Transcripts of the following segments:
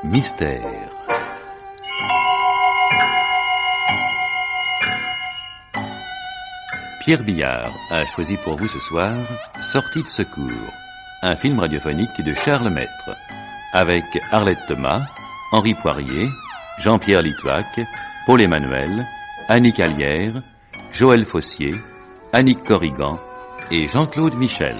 Mystère. Pierre Billard a choisi pour vous ce soir Sortie de secours, un film radiophonique de Charles Maître, avec Arlette Thomas, Henri Poirier, Jean-Pierre Litouac, Paul Emmanuel, Annie Calière, Joël Fossier, Annick Corrigan et Jean-Claude Michel.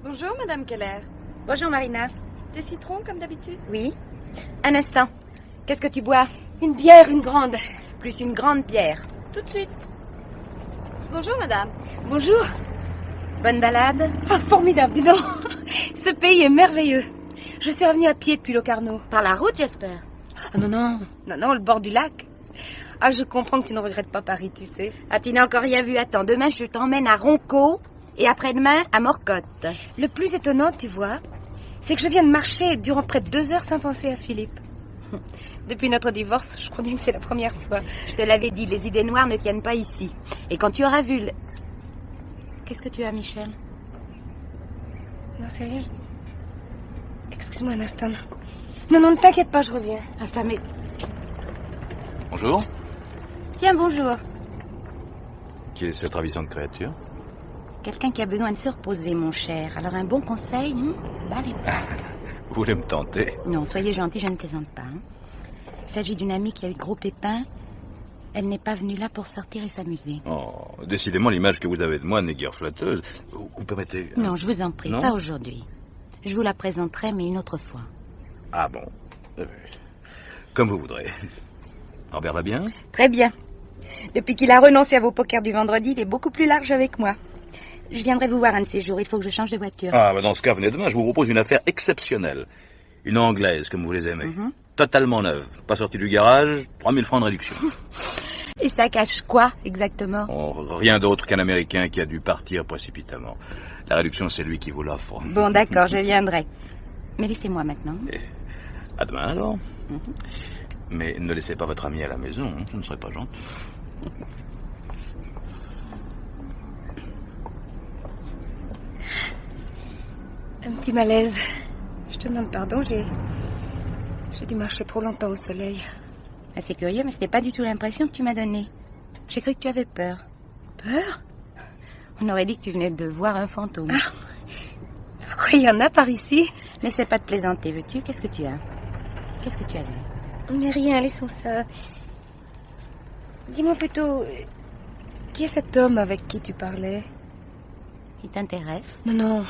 Bonjour, Madame Keller. Bonjour, Marina. Des citrons, comme d'habitude? Oui. Un instant. Qu'est-ce que tu bois? Une bière, une grande. Plus une grande bière. Tout de suite. Bonjour, Madame. Bonjour. Bonne balade? Ah, formidable, dis donc. Ce pays est merveilleux. Je suis revenue à pied depuis Locarno. Par la route, j'espère. Ah, non, le bord du lac. Ah, je comprends que tu ne regrettes pas Paris, tu sais. Ah, tu n'as encore rien vu. Attends, demain, je t'emmène à Ronco et après-demain, à Morcotte. Le plus étonnant, tu vois, c'est que je viens de marcher durant près de 2 heures sans penser à Philippe. Depuis notre divorce, je crois bien que c'est la première fois. Je te l'avais dit, les idées noires ne tiennent pas ici. Et quand tu auras vu le... Qu'est-ce que tu as, Michel? Non, c'est rien. Excuse-moi un instant. Non, ne t'inquiète pas, je reviens. Ah, ça m'est... Bonjour. Tiens, bonjour. Qui est cette ravissante créature? Quelqu'un qui a besoin de se reposer, mon cher. Alors un bon conseil, bas les pas. Vous voulez me tenter? Non, soyez gentil, je ne plaisante pas. Il s'agit d'une amie qui a eu de gros pépins. Elle n'est pas venue là pour sortir et s'amuser. Oh, décidément, l'image que vous avez de moi n'est guère flatteuse. Vous permettez... Non, je vous en prie, Non? pas aujourd'hui. Je vous la présenterai, mais une autre fois. Ah bon. Comme vous voudrez. Robert va bien? Très bien. Depuis qu'il a renoncé à vos pokers du vendredi, il est beaucoup plus large avec moi. Je viendrai vous voir un de ces jours. Il faut que je change de voiture. Ah, bah dans ce cas, venez demain. Je vous propose une affaire exceptionnelle. Une anglaise, comme vous les aimez. Totalement neuve. Pas sortie du garage, 3000 francs de réduction. Et ça cache quoi, exactement? Oh, rien d'autre qu'un Américain qui a dû partir précipitamment. La réduction, c'est lui qui vous l'offre. Bon, d'accord, je viendrai. Mais laissez-moi maintenant. Et à demain, alors. Mais ne laissez pas votre ami à la maison, ce ne serait pas gentil. Un petit malaise. Je te demande pardon, j'ai dû marcher trop longtemps au soleil. Ah, c'est curieux, mais ce n'est pas du tout l'impression que tu m'as donnée. J'ai cru que tu avais peur. Peur? On aurait dit que tu venais de voir un fantôme. Ah. Pourquoi il y en a par ici? N'essaie pas de plaisanter, veux-tu? Qu'est-ce que tu as? Qu'est-ce que tu as vu? Mais rien, laissons ça. Dis-moi plutôt, qui est cet homme avec qui tu parlais? Il t'intéresse? Non,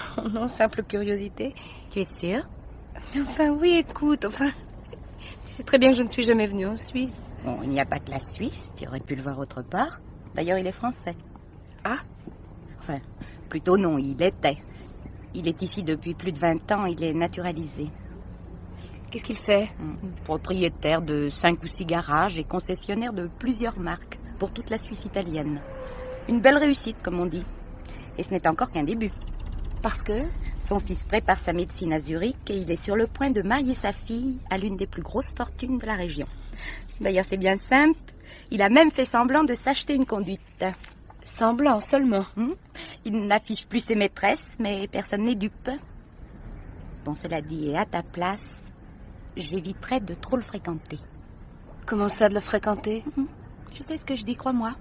simple curiosité. Tu es sûre? Mais enfin, oui, écoute, tu sais très bien que je ne suis jamais venue en Suisse. Bon, il n'y a pas que la Suisse, tu aurais pu le voir autre part. D'ailleurs, il est français. Ah? Enfin, plutôt non, il était. Il est ici depuis plus de 20 ans, il est naturalisé. Qu'est-ce qu'il fait? Propriétaire de 5 ou 6 garages et concessionnaire de plusieurs marques pour toute la Suisse italienne. Une belle réussite, comme on dit. Et ce n'est encore qu'un début. Parce que? Son fils prépare sa médecine à Zurich et il est sur le point de marier sa fille à l'une des plus grosses fortunes de la région. D'ailleurs, c'est bien simple. Il a même fait semblant de s'acheter une conduite. Semblant seulement. Il n'affiche plus ses maîtresses, mais personne n'est dupe. Bon, cela dit, et à ta place, j'éviterais de trop le fréquenter. Comment ça, de le fréquenter? Je sais ce que je dis, crois-moi.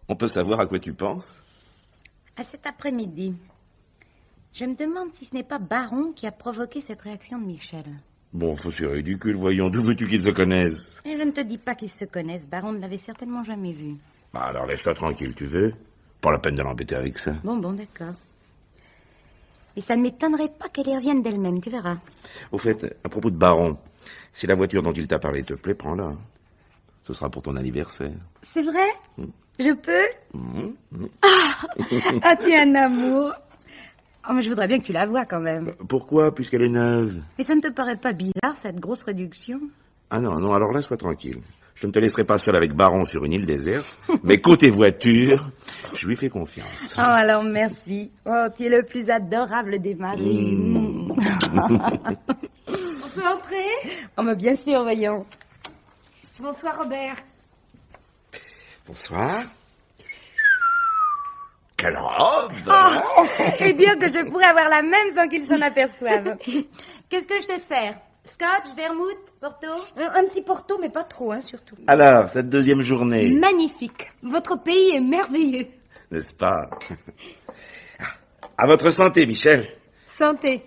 On peut savoir à quoi tu penses? À cette après-midi. Je me demande si ce n'est pas Baron qui a provoqué cette réaction de Michel. Bon, c'est ridicule, voyons. D'où veux-tu qu'ils se connaissent? Et je ne te dis pas qu'ils se connaissent. Baron ne l'avait certainement jamais vu. Bah alors laisse-la tranquille, tu veux? Pas la peine de l'embêter avec ça. Bon, d'accord. Et ça ne m'étonnerait pas qu'elle y revienne d'elle-même, tu verras. Au fait, à propos de Baron, si la voiture dont il t'a parlé te plaît, prends-la. Ce sera pour ton anniversaire. C'est vrai? Je peux? Ah, tu es un amour. Oh, mais je voudrais bien que tu la vois quand même. Pourquoi, puisqu'elle est neuve? Mais ça ne te paraît pas bizarre, cette grosse réduction? Ah non, alors là, sois tranquille. Je ne te laisserai pas seul avec Baron sur une île déserte, mais côté voiture, je lui fais confiance. Oh, alors merci. Oh, tu es le plus adorable des maris. On peut entrer? Oh, mais bien sûr, voyons. Bonsoir, Robert. Bonsoir. Quelle robe! Oh, et dire que je pourrais avoir la même sans qu'ils s'en aperçoivent. Qu'est-ce que je te sers? Scotch, vermouth, Porto? Un petit Porto, mais pas trop, hein, surtout. Alors, cette deuxième journée... Magnifique. Votre pays est merveilleux. N'est-ce pas? À votre santé, Michel. Santé.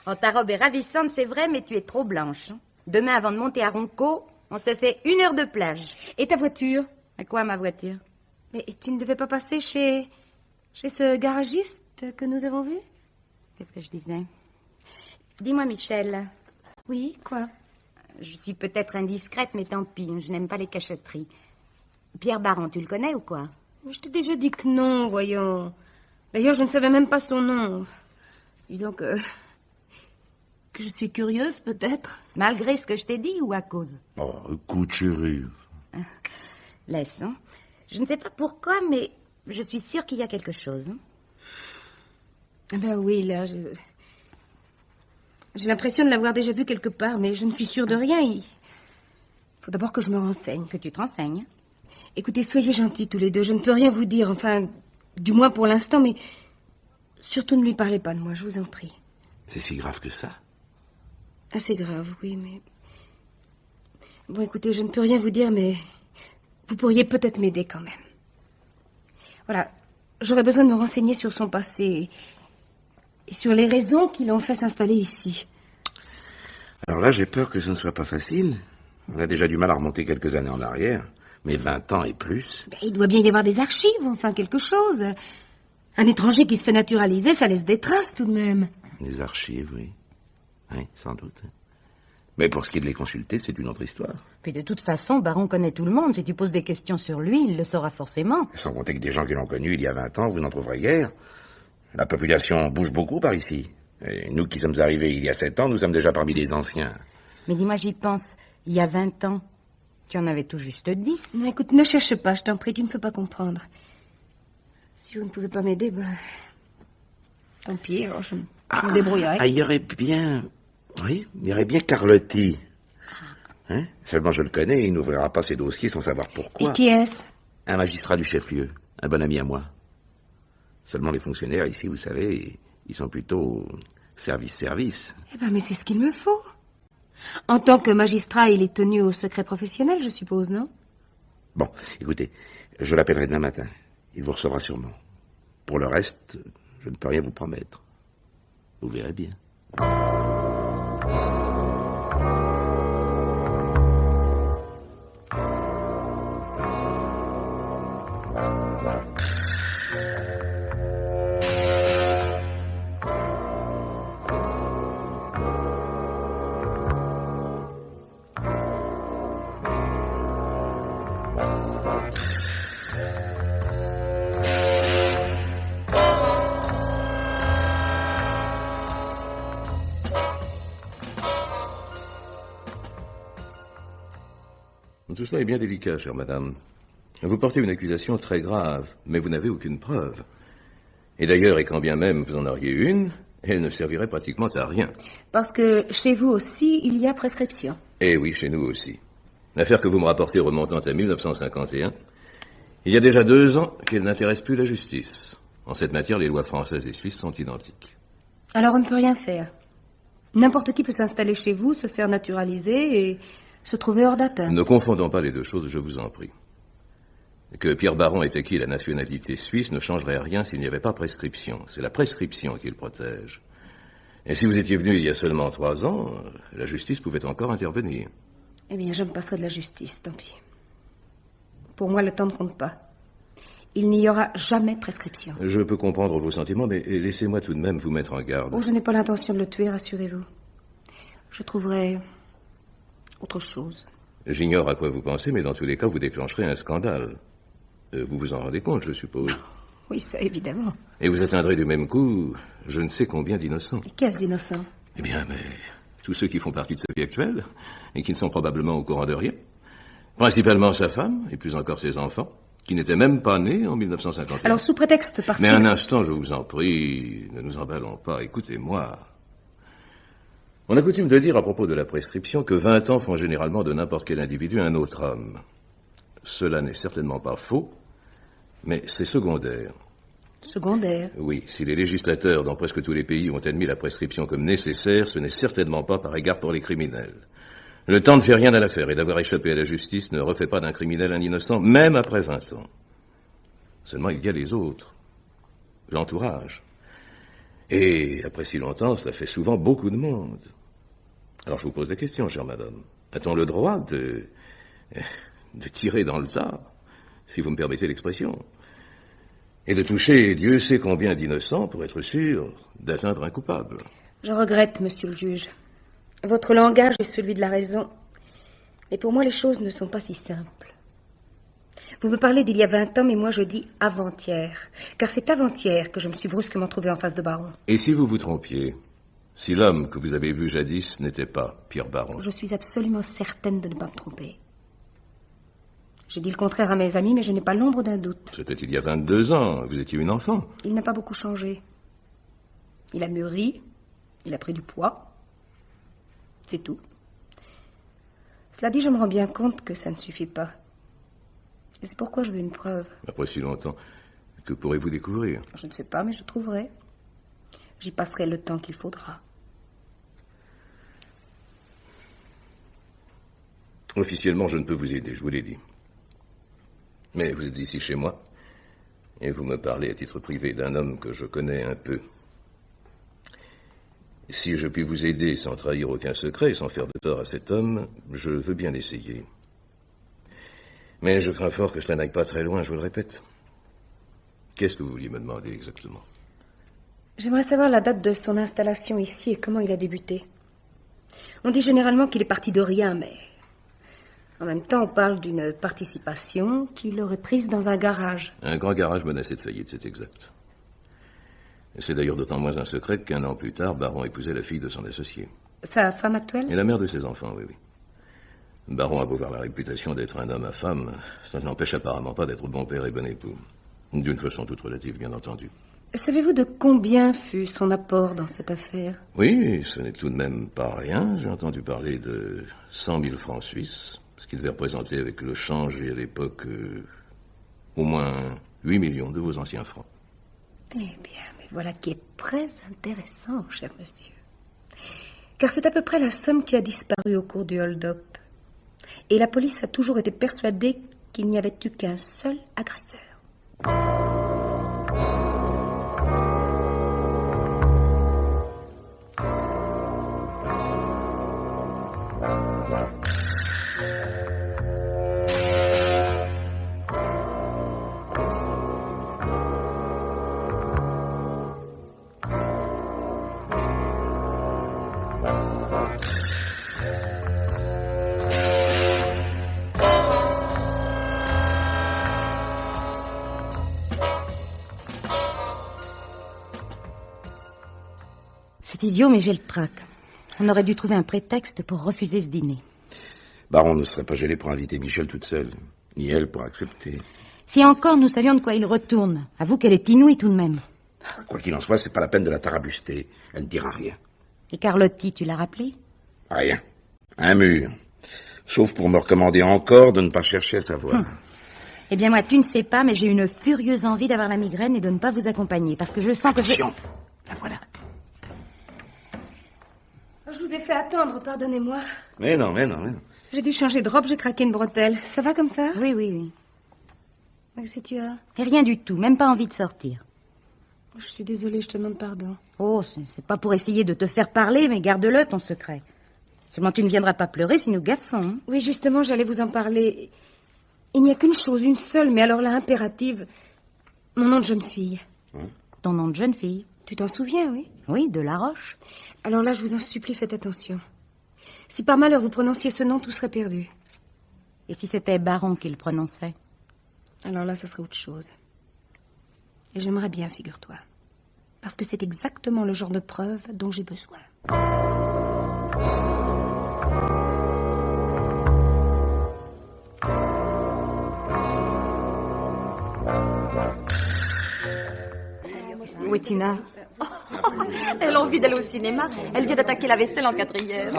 Oh, ta robe est ravissante, c'est vrai, mais tu es trop blanche. Demain, avant de monter à Ronco, on se fait 1 heure de plage. Et ta voiture? À quoi, ma voiture? Mais tu ne devais pas passer chez ce garagiste que nous avons vu? Qu'est-ce que je disais? Dis-moi, Michel. Oui, quoi? Je suis peut-être indiscrète, mais tant pis, je n'aime pas les cachotteries. Pierre Baron, tu le connais ou quoi? Je t'ai déjà dit que non, voyons. D'ailleurs, je ne savais même pas son nom. Disons que je suis curieuse, peut-être. Malgré ce que je t'ai dit ou à cause? Oh, écoute, chérie. Laisse, hein. Je ne sais pas pourquoi, mais je suis sûre qu'il y a quelque chose. Hein. Ah ben oui, là, j'ai l'impression de l'avoir déjà vu quelque part, mais je ne suis sûre de rien. Il faut d'abord que je me renseigne. Que tu te renseignes. Écoutez, soyez gentils tous les deux. Je ne peux rien vous dire, enfin, du moins pour l'instant, mais surtout ne lui parlez pas de moi, je vous en prie. C'est si grave que ça? Assez grave, oui, mais... Bon, écoutez, je ne peux rien vous dire, mais vous pourriez peut-être m'aider quand même. Voilà, j'aurais besoin de me renseigner sur son passé et sur les raisons qui l'ont fait s'installer ici. Alors là, j'ai peur que ce ne soit pas facile. On a déjà du mal à remonter quelques années en arrière, mais 20 ans et plus. Ben, il doit bien y avoir des archives, enfin quelque chose. Un étranger qui se fait naturaliser, ça laisse des traces tout de même. Des archives, oui. Oui, sans doute. Mais pour ce qui est de les consulter, c'est une autre histoire. Puis de toute façon, Baron connaît tout le monde. Si tu poses des questions sur lui, il le saura forcément. Sans compter que des gens qui l'ont connu il y a 20 ans, vous n'en trouverez guère. La population bouge beaucoup par ici. Et nous qui sommes arrivés il y a 7 ans, nous sommes déjà parmi les anciens. Mais dis-moi, j'y pense. Il y a 20 ans, tu en avais tout juste 10. Non, écoute, ne cherche pas, je t'en prie, tu ne peux pas comprendre. Si vous ne pouvez pas m'aider, ben... Tant pis, alors je me débrouillerai. Ah, il y aurait bien... Oui, il y aurait bien Carlotti. Hein? Seulement je le connais, il n'ouvrira pas ses dossiers sans savoir pourquoi. Et qui est-ce? Un magistrat du chef-lieu, un bon ami à moi. Seulement les fonctionnaires ici, vous savez, ils sont plutôt service. Eh ben, mais c'est ce qu'il me faut. En tant que magistrat, il est tenu au secret professionnel, je suppose, non? Bon, écoutez, je l'appellerai demain matin. Il vous recevra sûrement. Pour le reste, je ne peux rien vous promettre. Vous verrez bien. Tout cela est bien délicat, chère madame. Vous portez une accusation très grave, mais vous n'avez aucune preuve. Et d'ailleurs, et quand bien même vous en auriez une, elle ne servirait pratiquement à rien. Parce que chez vous aussi, il y a prescription. Eh oui, chez nous aussi. L'affaire que vous me rapportez remontant à 1951, il y a déjà 2 ans qu'elle n'intéresse plus la justice. En cette matière, les lois françaises et suisses sont identiques. Alors on ne peut rien faire. N'importe qui peut s'installer chez vous, se faire naturaliser et se trouver hors d'atteinte. Ne confondons pas les deux choses, je vous en prie. Que Pierre Baron ait acquis la nationalité suisse ne changerait rien s'il n'y avait pas prescription. C'est la prescription qui le protège. Et si vous étiez venu il y a seulement 3 ans, la justice pouvait encore intervenir. Eh bien, je me passerai de la justice, tant pis. Pour moi, le temps ne compte pas. Il n'y aura jamais prescription. Je peux comprendre vos sentiments, mais laissez-moi tout de même vous mettre en garde. Oh, je n'ai pas l'intention de le tuer, rassurez-vous. Je trouverai autre chose. J'ignore à quoi vous pensez, mais dans tous les cas, vous déclencherez un scandale. Vous vous en rendez compte, je suppose. Oui, ça, évidemment. Et vous atteindrez du même coup je ne sais combien d'innocents. Et quels innocents? Eh bien, mais tous ceux qui font partie de sa vie actuelle et qui ne sont probablement au courant de rien. Principalement sa femme, et plus encore ses enfants, qui n'étaient même pas nés en 1951. Alors, sous prétexte parce que... Mais un instant, je vous en prie, ne nous emballons pas, écoutez-moi. On a coutume de dire à propos de la prescription que 20 ans font généralement de n'importe quel individu un autre homme. Cela n'est certainement pas faux, mais c'est secondaire. Secondaire? Oui, si les législateurs dans presque tous les pays ont admis la prescription comme nécessaire, ce n'est certainement pas par égard pour les criminels. Le temps ne fait rien à l'affaire, et d'avoir échappé à la justice ne refait pas d'un criminel un innocent, même après 20 ans. Seulement, il y a les autres. L'entourage. Et après si longtemps, cela fait souvent beaucoup de monde. Alors je vous pose la question, chère madame. A-t-on le droit de tirer dans le tas, si vous me permettez l'expression, et de toucher Dieu sait combien d'innocents pour être sûr d'atteindre un coupable? Je regrette, monsieur le juge. Votre langage est celui de la raison. Mais pour moi, les choses ne sont pas si simples. Vous me parlez d'il y a 20 ans, mais moi je dis avant-hier. Car c'est avant-hier que je me suis brusquement trouvé en face de Baron. Et si vous vous trompiez? Si l'homme que vous avez vu jadis n'était pas Pierre Baron? Je suis absolument certaine de ne pas me tromper. J'ai dit le contraire à mes amis, mais je n'ai pas l'ombre d'un doute. C'était il y a 22 ans. Vous étiez une enfant. Il n'a pas beaucoup changé. Il a mûri. Il a pris du poids. C'est tout. Cela dit, je me rends bien compte que ça ne suffit pas. Et c'est pourquoi je veux une preuve. Après si longtemps, que pourrez-vous découvrir? Je ne sais pas, mais je trouverai. J'y passerai le temps qu'il faudra. Officiellement, je ne peux vous aider, je vous l'ai dit. Mais vous êtes ici chez moi, et vous me parlez à titre privé d'un homme que je connais un peu. Si je puis vous aider sans trahir aucun secret et sans faire de tort à cet homme, je veux bien essayer. Mais je crains fort que cela n'aille pas très loin, je vous le répète. Qu'est-ce que vous vouliez me demander exactement? J'aimerais savoir la date de son installation ici et comment il a débuté. On dit généralement qu'il est parti de rien, mais... En même temps, on parle d'une participation qu'il aurait prise dans un garage. Un grand garage menacé de faillite, c'est exact. Et c'est d'ailleurs d'autant moins un secret qu'1 an plus tard, Baron épousait la fille de son associé. Sa femme actuelle? Et la mère de ses enfants, oui, oui. Baron a beau avoir la réputation d'être un homme à femme, ça ne l'empêche apparemment pas d'être bon père et bon époux. D'une façon toute relative, bien entendu. Savez-vous de combien fut son apport dans cette affaire? Oui, ce n'est tout de même pas rien. J'ai entendu parler de 100 000 francs suisses, ce qui devait représenter avec le change et à l'époque au moins 8 millions de vos anciens francs. Eh bien, mais voilà qui est très intéressant, cher monsieur. Car c'est à peu près la somme qui a disparu au cours du hold-up. Et la police a toujours été persuadée qu'il n'y avait eu qu'un seul agresseur. C'est idiot, mais j'ai le trac. On aurait dû trouver un prétexte pour refuser ce dîner. Baron ne serait pas gêné pour inviter Michel toute seule, ni elle pour accepter. Si encore nous savions de quoi il retourne, avoue qu'elle est inouïe tout de même. Quoi qu'il en soit, c'est pas la peine de la tarabuster. Elle ne dira rien. Et Carlotti, tu l'as rappelé? Rien. Un mur. Sauf pour me recommander encore de ne pas chercher à savoir. Eh bien, moi, tu ne sais pas, mais j'ai une furieuse envie d'avoir la migraine et de ne pas vous accompagner, parce que je sens que Attention, la voilà. Je vous ai fait attendre, pardonnez-moi. Mais non. J'ai dû changer de robe, j'ai craqué une bretelle. Ça va comme ça? Oui. Qu'est-ce que tu as? Et rien du tout, même pas envie de sortir. Je suis désolée, je te demande pardon. Oh, c'est pas pour essayer de te faire parler, mais garde-le, ton secret. Seulement tu ne viendras pas pleurer si nous gaffons. Hein. Oui, justement, j'allais vous en parler. Il n'y a qu'une chose, une seule, mais alors là, impérative. Mon nom de jeune fille. Ton nom de jeune fille? Tu t'en souviens, oui? Oui, de La Roche. Alors là, je vous en supplie, faites attention. Si par malheur vous prononciez ce nom, tout serait perdu. Et si c'était Baron qui le prononçait? Alors là, ça serait autre chose. Et j'aimerais bien, figure-toi. Parce que c'est exactement le genre de preuve dont j'ai besoin. Oui, Tina. Elle a envie d'aller au cinéma. Elle vient d'attaquer la vaisselle en 4e.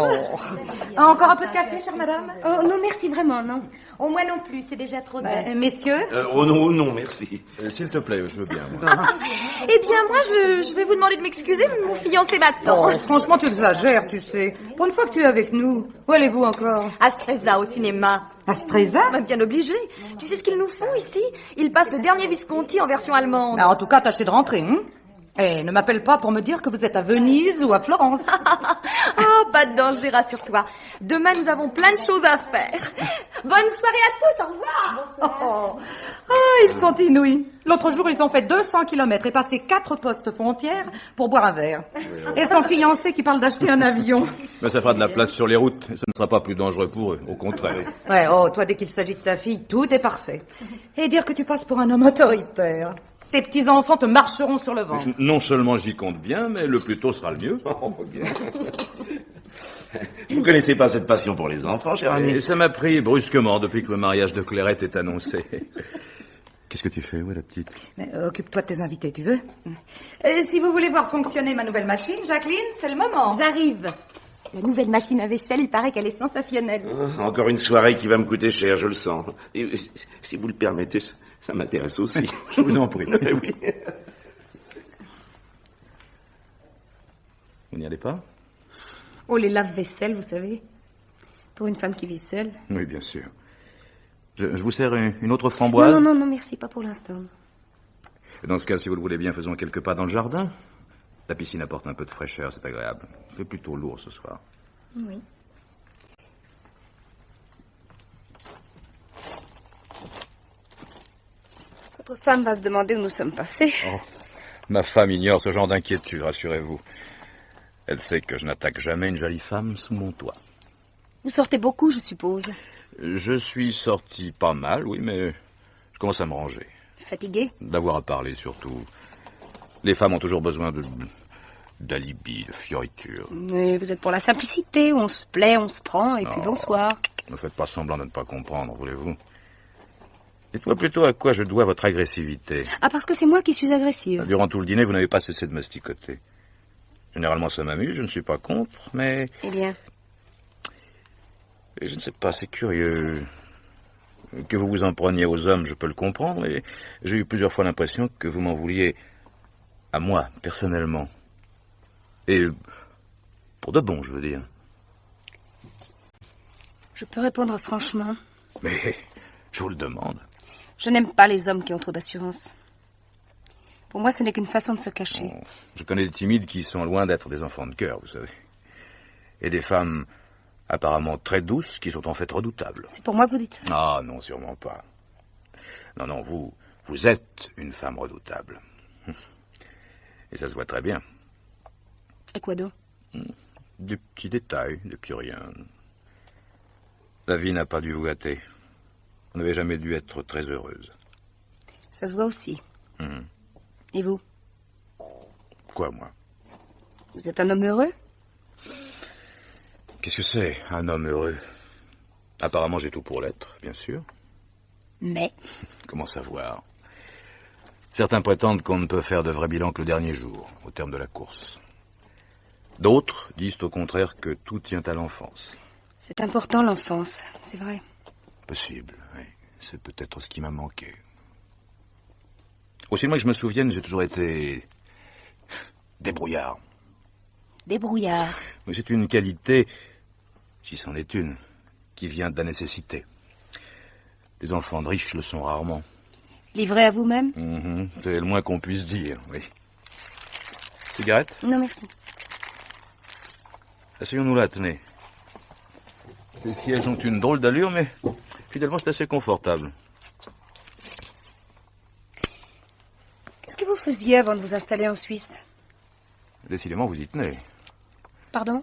Encore un peu de café, chère madame? Oh, non, merci, vraiment, non. Oh, moi non plus, c'est déjà trop tard. Messieurs? Oh non, non, merci. S'il te plaît, je veux bien. Moi. Eh bien, moi, je vais vous demander de m'excuser, mais mon fiancé m'attend. Franchement, tu exagères, tu sais. Pour une fois que tu es avec nous, où allez-vous encore? À Stresa, au cinéma. À Stresa? Bien obligé. Tu sais ce qu'ils nous font ici? Ils passent le dernier Visconti en version allemande. En tout cas, tâchez de rentrer, hein? Eh, ne m'appelle pas pour me dire que vous êtes à Venise ou à Florence. Pas de danger, rassure-toi. Demain, nous avons plein de choses à faire. Bonne soirée à tous, au revoir. Ils continuent. L'autre jour, ils ont fait 200 kilomètres et passé 4 postes frontières pour boire un verre. Et son fiancé qui parle d'acheter un avion. Mais ça fera de la place sur les routes et ce ne sera pas plus dangereux pour eux, au contraire. Ouais, toi, dès qu'il s'agit de sa fille, tout est parfait. Et dire que tu passes pour un homme autoritaire. Tes petits-enfants te marcheront sur le ventre. Non seulement j'y compte bien, mais le plus tôt sera le mieux. Vous ne connaissez pas cette passion pour les enfants, cher ami? Et ça m'a pris brusquement depuis que le mariage de Clairette est annoncé. Qu'est-ce que tu fais, la petite? Occupe-toi de tes invités, tu veux? Si vous voulez voir fonctionner ma nouvelle machine, Jacqueline, c'est le moment. J'arrive. La nouvelle machine à vaisselle, il paraît qu'elle est sensationnelle. Encore une soirée qui va me coûter cher, je le sens. Et, si vous le permettez, ça m'intéresse aussi. Je vous en prie. Oui. Vous n'y allez pas? Oh, les lave-vaisselle, vous savez. Pour une femme qui vit seule. Oui, bien sûr. Je vous sers une autre framboise? Non, merci, pas pour l'instant. Dans ce cas, si vous le voulez bien, faisons quelques pas dans le jardin. La piscine apporte un peu de fraîcheur, c'est agréable. Il fait plutôt lourd ce soir. Oui. Votre femme va se demander où nous sommes passés. Oh, ma femme ignore ce genre d'inquiétude, rassurez-vous. Elle sait que je n'attaque jamais une jolie femme sous mon toit. Vous sortez beaucoup, je suppose. Je suis sorti pas mal, oui, mais je commence à me ranger. Fatigué? D'avoir à parler, surtout. Les femmes ont toujours besoin d'alibi, de fioritures. Mais vous êtes pour la simplicité, on se plaît, on se prend, et puis bonsoir. Ne faites pas semblant de ne pas comprendre, voulez-vous? Dites-moi plutôt à quoi je dois votre agressivité. Ah, parce que c'est moi qui suis agressive. Durant tout le dîner, vous n'avez pas cessé de masticoter. Généralement, ça m'amuse, je ne suis pas contre, mais... Eh bien? Je ne sais pas, c'est curieux. Que vous vous en preniez aux hommes, je peux le comprendre, et j'ai eu plusieurs fois l'impression que vous m'en vouliez à moi, personnellement. Et pour de bon, je veux dire. Je peux répondre franchement. Mais je vous le demande. Je n'aime pas les hommes qui ont trop d'assurance. Pour moi, ce n'est qu'une façon de se cacher. Oh, je connais des timides qui sont loin d'être des enfants de cœur, vous savez. Et des femmes apparemment très douces qui sont en fait redoutables. C'est pour moi que vous dites ça? Ah non, sûrement pas. Non, vous êtes une femme redoutable. Et ça se voit très bien. Et quoi donc? Des petits détails, des plus rien. La vie n'a pas dû vous gâter. Vous n'avez jamais dû être très heureuse. Ça se voit aussi. Et vous? Quoi, moi? Vous êtes un homme heureux? Qu'est-ce que c'est, un homme heureux? Apparemment, j'ai tout pour l'être, bien sûr. Mais? Comment savoir? Certains prétendent qu'on ne peut faire de vrai bilan que le dernier jour, au terme de la course. D'autres disent au contraire que tout tient à l'enfance. C'est important, l'enfance, c'est vrai. Possible, oui. C'est peut-être ce qui m'a manqué. Aussi loin que je me souvienne, j'ai toujours été débrouillard. Débrouillard? Mais c'est une qualité, si c'en est une, qui vient de la nécessité. Les enfants de riches le sont rarement. Livré à vous-même? C'est le moins qu'on puisse dire, oui. Cigarette? Non, merci. Asseyons-nous là, tenez. Ces sièges ont une drôle d'allure, mais finalement c'est assez confortable. Qu'est-ce que vous faisiez avant de vous installer en Suisse? Décidément, vous y tenez. Pardon?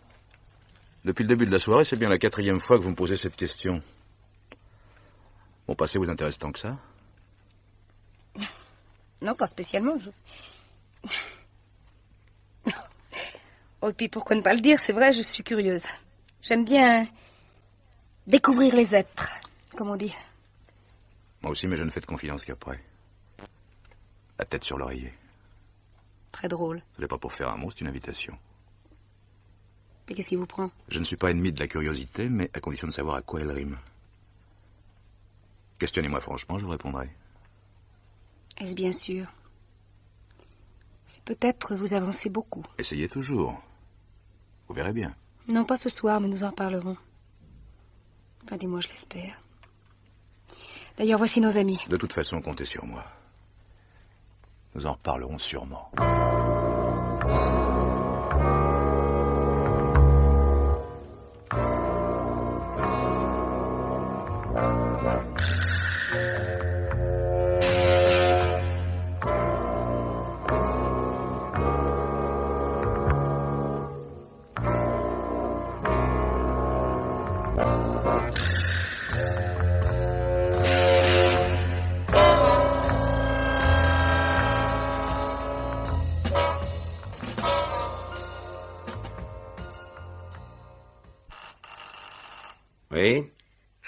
Depuis le début de la soirée, c'est bien la 4e fois que vous me posez cette question. Mon passé vous intéresse tant que ça? Non, pas spécialement. Oh, et puis pourquoi ne pas le dire? C'est vrai, je suis curieuse. J'aime bien découvrir les êtres, comme on dit. Moi aussi, mais je ne fais de confidence qu'après. La tête sur l'oreiller. Très drôle. Ce n'est pas pour faire un mot, c'est une invitation. Mais qu'est-ce qui vous prend? Je ne suis pas ennemi de la curiosité, mais à condition de savoir à quoi elle rime. Questionnez-moi franchement, je vous répondrai. Est-ce bien sûr? C'est peut-être vous avancez beaucoup. Essayez toujours. Vous verrez bien. Non, pas ce soir, mais nous en parlerons. Enfin, dis-moi, je l'espère. D'ailleurs, voici nos amis. De toute façon, comptez sur moi. Nous en reparlerons sûrement. Oui?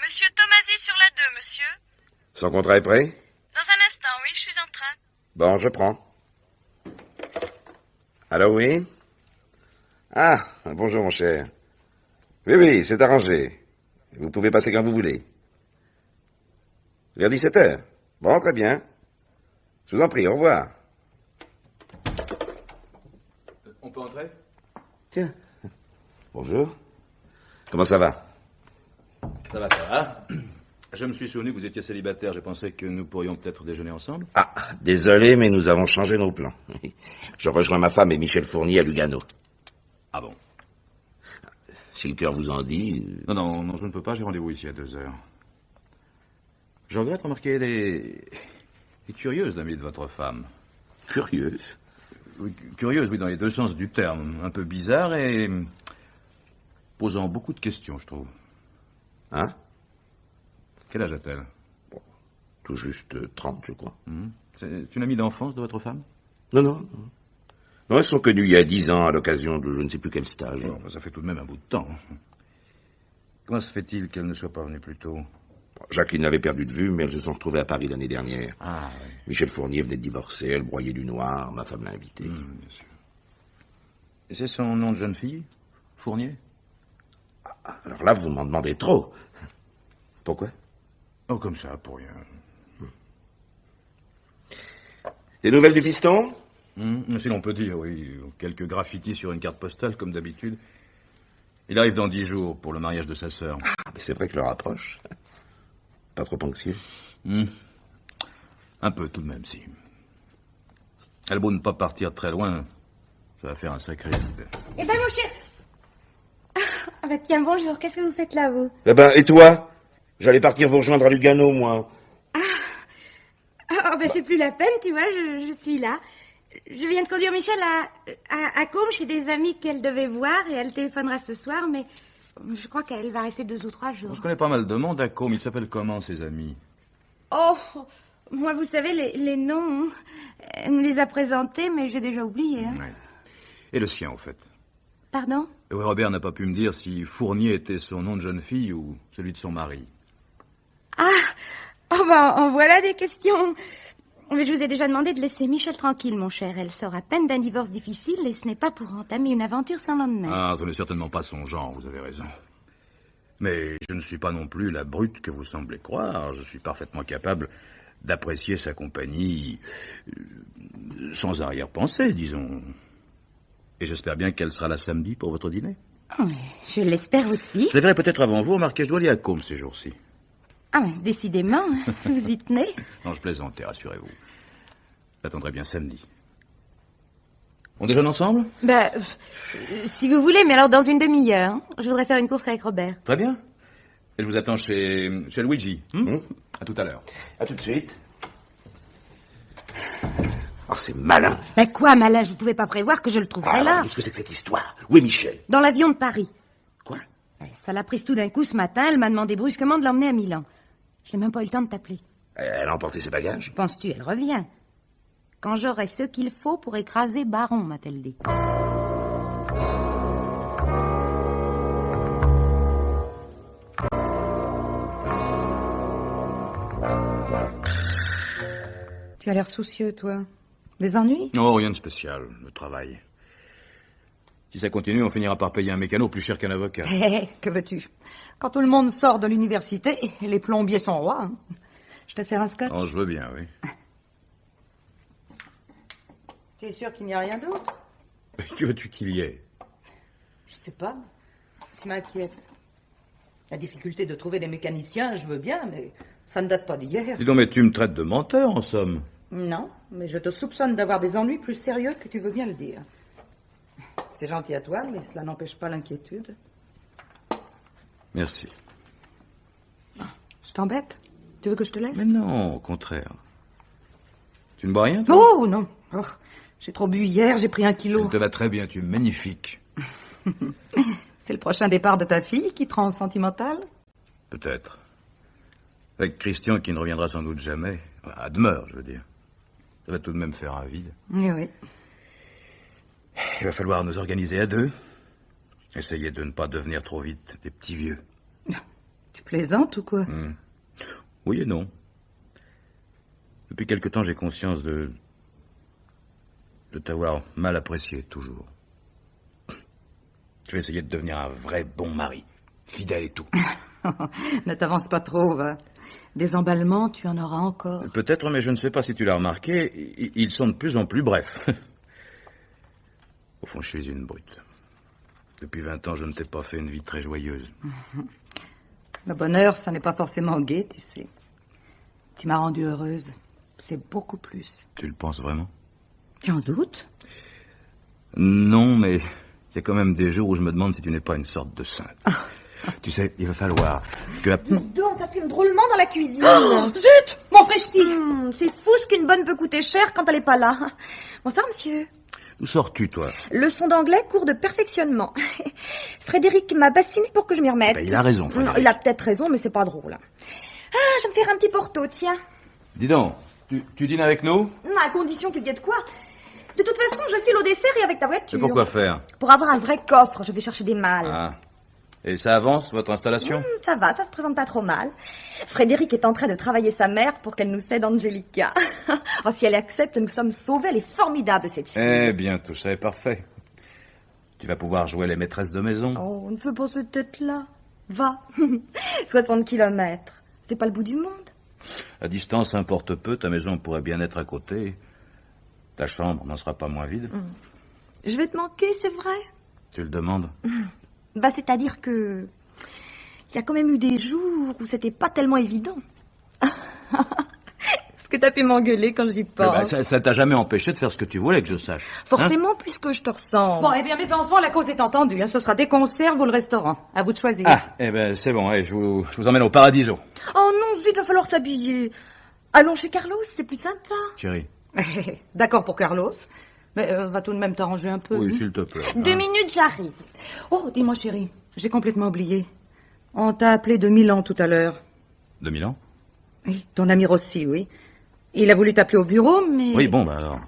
Monsieur Tomasi sur la 2, monsieur. Son contrat est prêt? Dans un instant, oui, je suis en train. Bon, je prends. Allô, oui? Ah, bonjour, mon cher. Oui, c'est arrangé. Vous pouvez passer quand vous voulez. Vers 17h. Bon, très bien. Je vous en prie, au revoir. On peut entrer? Tiens. Bonjour. Comment ça va? Ça va. Je me suis souvenu que vous étiez célibataire. J'ai pensé que nous pourrions peut-être déjeuner ensemble. Ah, désolé, mais nous avons changé nos plans. Je rejoins ma femme et Michel Fournier à Lugano. Ah bon? Si le cœur vous en dit... Non, je ne peux pas. J'ai rendez-vous ici à 2h. Je regrette de remarquer les curieuses d'amis de votre femme. Curieuse? Oui, curieuse, oui, dans les deux sens du terme. Un peu bizarre et posant beaucoup de questions, je trouve. Hein? Quel âge a-t-elle? Bon, tout juste 30, je crois. C'est une amie d'enfance de votre femme? Non, elles sont connues il y a 10 ans à l'occasion de je ne sais plus quel stage. Bon, ça fait tout de même un bout de temps. Comment se fait-il qu'elle ne soit pas venue plus tôt? Jacqueline l'avait perdue de vue, mais elles se sont retrouvées à Paris l'année dernière. Ah, oui. Michel Fournier venait de divorcer, elle broyait du noir, ma femme l'a invitée. Bien sûr. Et c'est son nom de jeune fille? Fournier? Alors là, vous m'en demandez trop. Pourquoi? Oh, comme ça, pour rien. Des nouvelles du piston? Si l'on peut dire, oui. Quelques graffitis sur une carte postale, comme d'habitude. Il arrive dans 10 jours pour le mariage de sa sœur. Ah, mais c'est vrai que l'heure approche. Pas trop anxieux? Un peu, tout de même, si. Elle a beau ne pas partir très loin, ça va faire un sacré vide. Eh ben, mon cher... Ah bah tiens, bonjour, qu'est-ce que vous faites là, vous? Eh ben, et toi? J'allais partir vous rejoindre à Lugano, moi. Ah, ben c'est plus la peine, tu vois, je suis là. Je viens de conduire Michel à Côme chez des amis qu'elle devait voir et elle téléphonera ce soir, mais je crois qu'elle va rester 2 ou 3 jours. Je connais pas mal de monde à Côme. Ils s'appellent comment, ces amis? Oh, moi, vous savez, les noms, elle me les a présentés, mais j'ai déjà oublié. Hein. Ouais. Et le sien, au fait? Pardon? Oui, Robert n'a pas pu me dire si Fournier était son nom de jeune fille ou celui de son mari. Oh ben, en voilà des questions. Mais je vous ai déjà demandé de laisser Michel tranquille, mon cher. Elle sort à peine d'un divorce difficile et ce n'est pas pour entamer une aventure sans lendemain. Ah, ce n'est certainement pas son genre, vous avez raison. Mais je ne suis pas non plus la brute que vous semblez croire. Je suis parfaitement capable d'apprécier sa compagnie sans arrière-pensée, disons. Et j'espère bien qu'elle sera là samedi pour votre dîner. Oh, je l'espère aussi. Je verrai peut-être avant vous, remarquez, je dois aller à Côme ces jours-ci. Ah, mais décidément, vous y tenez. Non, je plaisantais, rassurez-vous. J'attendrai bien samedi. On déjeune ensemble? Si vous voulez, mais alors dans une demi-heure. Je voudrais faire une course avec Robert. Très bien. Et je vous attends chez Luigi. À tout à l'heure. À tout de suite. Oh, c'est malin. Mais quoi, malin? Je ne pouvais pas prévoir que je le trouverais là. Qu'est-ce que c'est que cette histoire? Où est Michel? Dans l'avion de Paris. Quoi? Ça l'a prise tout d'un coup ce matin. Elle m'a demandé brusquement de l'emmener à Milan. Je n'ai même pas eu le temps de t'appeler. Elle a emporté ses bagages? Penses-tu, elle revient. Quand j'aurai ce qu'il faut pour écraser Baron, m'a-t-elle dit. Tu as l'air soucieux, toi. Des ennuis? Oh, rien de spécial. Le travail. Si ça continue, on finira par payer un mécano plus cher qu'un avocat. Que veux-tu? Quand tout le monde sort de l'université, les plombiers sont rois. Je te sers un scotch? Oh, je veux bien, oui. Tu es sûr qu'il n'y a rien d'autre? Que veux-tu qu'il y ait? Je sais pas. Je m'inquiète. La difficulté de trouver des mécaniciens, je veux bien, mais ça ne date pas d'hier. Dis donc, mais tu me traites de menteur, en somme. Non, mais je te soupçonne d'avoir des ennuis plus sérieux que tu veux bien le dire. C'est gentil à toi, mais cela n'empêche pas l'inquiétude. Merci. Je t'embête? Tu veux que je te laisse? Mais non, au contraire. Tu ne bois rien, toi? Oh, non. Oh, j'ai trop bu hier, j'ai pris 1 kilo. Elle te va très bien, tu es magnifique. C'est le prochain départ de ta fille qui te rend sentimentale? Peut-être. Avec Christian qui ne reviendra sans doute jamais. À demeure, je veux dire. Ça va tout de même faire un vide. Oui. Il va falloir nous organiser à deux. Essayer de ne pas devenir trop vite des petits vieux. Tu plaisantes ou quoi? Oui et non. Depuis quelque temps, j'ai conscience de t'avoir mal apprécié, toujours. Je vais essayer de devenir un vrai bon mari. Fidèle et tout. Ne t'avance pas trop, va. Des emballements, tu en auras encore. Peut-être, mais je ne sais pas si tu l'as remarqué, ils sont de plus en plus brefs. Au fond, je suis une brute. Depuis 20 ans, je ne t'ai pas fait une vie très joyeuse. Le bonheur, ça n'est pas forcément gai, tu sais. Tu m'as rendue heureuse. C'est beaucoup plus. Tu le penses vraiment? Tu en doutes? Non, mais il y a quand même des jours où je me demande si tu n'es pas une sorte de sainte. Tu sais, il va falloir que... Dis donc, ça fume drôlement dans la cuisine. Oh, zut! Mon freshti! C'est fou ce qu'une bonne peut coûter cher quand elle n'est pas là. Bonsoir, monsieur. D'où sors-tu, toi? Leçon d'anglais, cours de perfectionnement. Frédéric m'a bassiné pour que je m'y remette. Il a raison, Frédéric. Non, il a peut-être raison, mais c'est pas drôle. Ah, je vais me faire un petit porto, tiens. Dis donc, tu dînes avec nous? À condition qu'il y ait de quoi. De toute façon, je file au dessert et avec ta voiture. Et pourquoi faire? Pour avoir un vrai coffre, je vais chercher des malles. Ah. Et ça avance, votre installation? Ça va, ça se présente pas trop mal. Frédéric est en train de travailler sa mère pour qu'elle nous cède Angelica. Oh, si elle accepte, nous sommes sauvés. Elle est formidable, cette fille. Eh bien, tout ça est parfait. Tu vas pouvoir jouer les maîtresses de maison. Oh, ne fais pas cette tête-là. Va. 60 kilomètres. C'est pas le bout du monde. La distance importe peu. Ta maison pourrait bien être à côté. Ta chambre n'en sera pas moins vide. Je vais te manquer, c'est vrai. Tu le demandes? C'est-à-dire que... il y a quand même eu des jours où c'était pas tellement évident. Est-ce que t'as pu m'engueuler quand j'y pense? Ça t'a jamais empêché de faire ce que tu voulais, que je sache. Forcément, puisque je te ressemble. Bon, eh bien, mes enfants, la cause est entendue. Hein. Ce sera des conserves ou le restaurant. À vous de choisir. Ah, eh ben, c'est bon. Allez, je vous emmène au Paradiso. Oh non, zut, va falloir s'habiller. Allons chez Carlos, c'est plus sympa. Chérie. D'accord pour Carlos. Mais va tout de même t'arranger un peu. Oui, s'il te plaît. 2 minutes, j'arrive. Oh, dis-moi, chérie, j'ai complètement oublié. On t'a appelé de Milan tout à l'heure. De Milan? Oui, ton ami Rossi, oui. Il a voulu t'appeler au bureau, mais... Oui, bon, alors...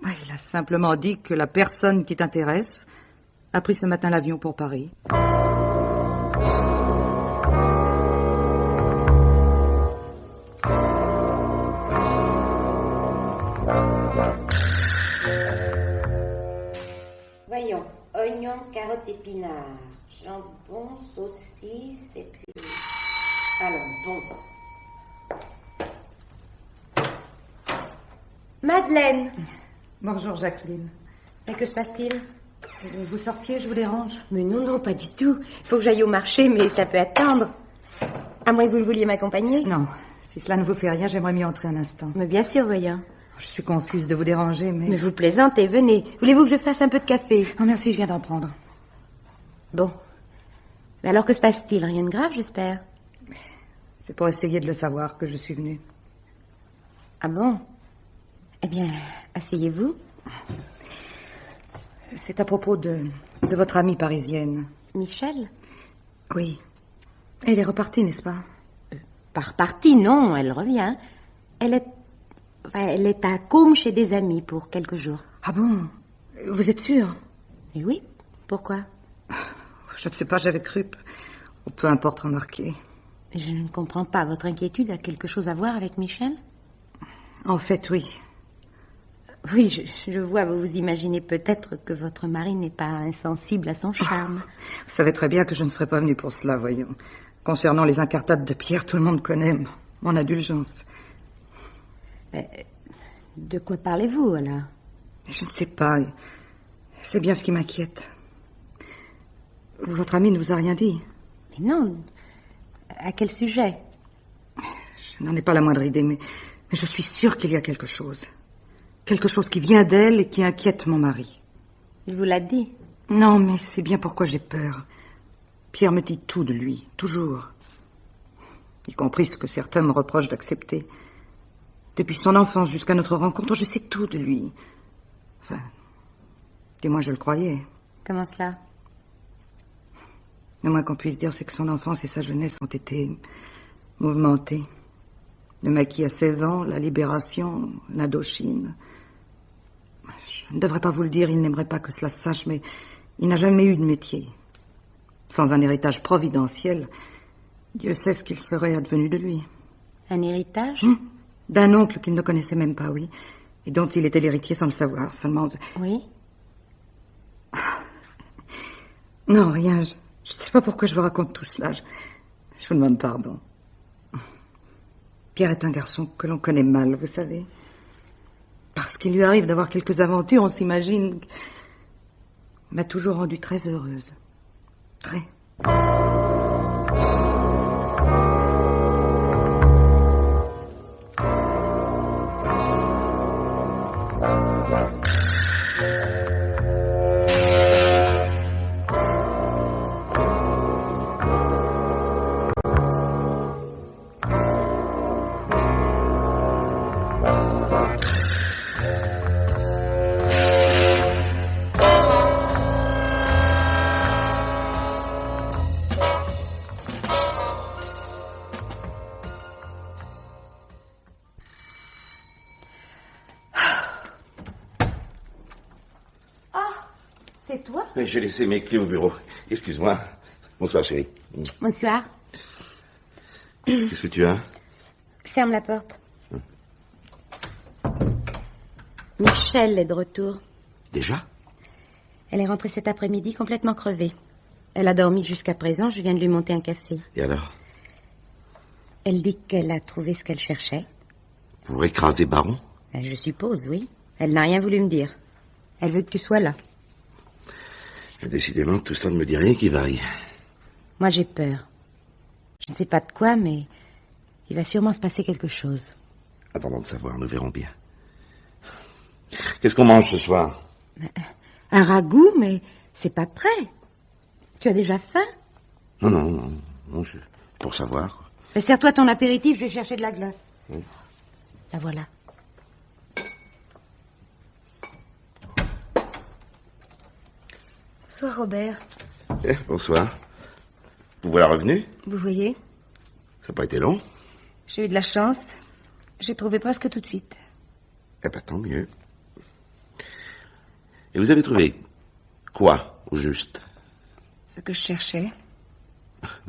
Il a simplement dit que la personne qui t'intéresse a pris ce matin l'avion pour Paris. Voyons, oignons, carottes, épinards, jambon, saucisse et puis... Alors, bon. Madeleine. Bonjour, Jacqueline. Mais que se passe-t-il? Vous sortiez, je vous dérange? Mais non, pas du tout. Il faut que j'aille au marché, mais ça peut attendre. À moins que vous ne vouliez m'accompagner. Non, si cela ne vous fait rien, j'aimerais m'y entrer un instant. Mais bien sûr, voyons. Je suis confuse de vous déranger, mais... Mais vous plaisantez, venez. Voulez-vous que je fasse un peu de café? Oh, merci, je viens d'en prendre. Bon. Mais alors que se passe-t-il? Rien de grave, j'espère. C'est pour essayer de le savoir que je suis venue. Ah bon? Eh bien, asseyez-vous. C'est à propos de votre amie parisienne. Michel? Oui. Elle est repartie, n'est-ce pas? Pas repartie, non, elle revient. Elle est à Côme chez des amis pour quelques jours. Ah bon? Vous êtes sûre? Eh oui, pourquoi? Je ne sais pas, j'avais cru. Peu importe, remarquez. Je ne comprends pas. Votre inquiétude a quelque chose à voir avec Michel? En fait, oui. Oui, je vois, vous vous imaginez peut-être que votre mari n'est pas insensible à son charme. Vous savez très bien que je ne serais pas venue pour cela, voyons. Concernant les incartades de Pierre, tout le monde connaît mon indulgence. De quoi parlez-vous, alors? Je ne sais pas. C'est bien ce qui m'inquiète. Votre ami ne vous a rien dit? Mais non. À quel sujet? Je n'en ai pas la moindre idée, mais je suis sûre qu'il y a quelque chose. Quelque chose qui vient d'elle et qui inquiète mon mari. Il vous l'a dit? Non, mais c'est bien pourquoi j'ai peur. Pierre me dit tout de lui, toujours. Y compris ce que certains me reprochent d'accepter. Depuis son enfance jusqu'à notre rencontre, je sais tout de lui. Enfin, du moins je le croyais. Comment cela? Le moins qu'on puisse dire, c'est que son enfance et sa jeunesse ont été mouvementées. Le maquis à 16 ans, la libération, l'Indochine. Je ne devrais pas vous le dire, il n'aimerait pas que cela se sache, mais il n'a jamais eu de métier. Sans un héritage providentiel, Dieu sait ce qu'il serait advenu de lui. Un héritage? D'un oncle qu'il ne connaissait même pas, oui, et dont il était l'héritier sans le savoir, seulement... Oui? Non, rien, je ne sais pas pourquoi je vous raconte tout cela, je vous demande pardon. Pierre est un garçon que l'on connaît mal, vous savez. Parce qu'il lui arrive d'avoir quelques aventures, on s'imagine... m'a toujours rendue très heureuse. Très. C'est toi? J'ai laissé mes clés au bureau. Excuse-moi. Bonsoir, chérie. Bonsoir. Qu'est-ce que tu as? Ferme la porte. Michel est de retour. Déjà? Elle est rentrée cet après-midi complètement crevée. Elle a dormi jusqu'à présent, je viens de lui monter un café. Et alors? Elle dit qu'elle a trouvé ce qu'elle cherchait. Pour écraser Baron? Je suppose, oui. Elle n'a rien voulu me dire. Elle veut que tu sois là. Décidément, tout ça ne me dit rien qui vaille. Moi, j'ai peur. Je ne sais pas de quoi, mais il va sûrement se passer quelque chose. Attendons de savoir, nous verrons bien. Qu'est-ce qu'on mange ce soir? Un ragoût, mais c'est pas prêt. Tu as déjà faim? Non, pour savoir. Sers-toi ton apéritif, je vais chercher de la glace. Oui. La voilà. Bonsoir, Robert. Bonsoir. Vous voilà revenu? Vous voyez? Ça n'a pas été long? J'ai eu de la chance. J'ai trouvé presque tout de suite. Eh ben, tant mieux. Et vous avez trouvé quoi, au juste? Ce que je cherchais.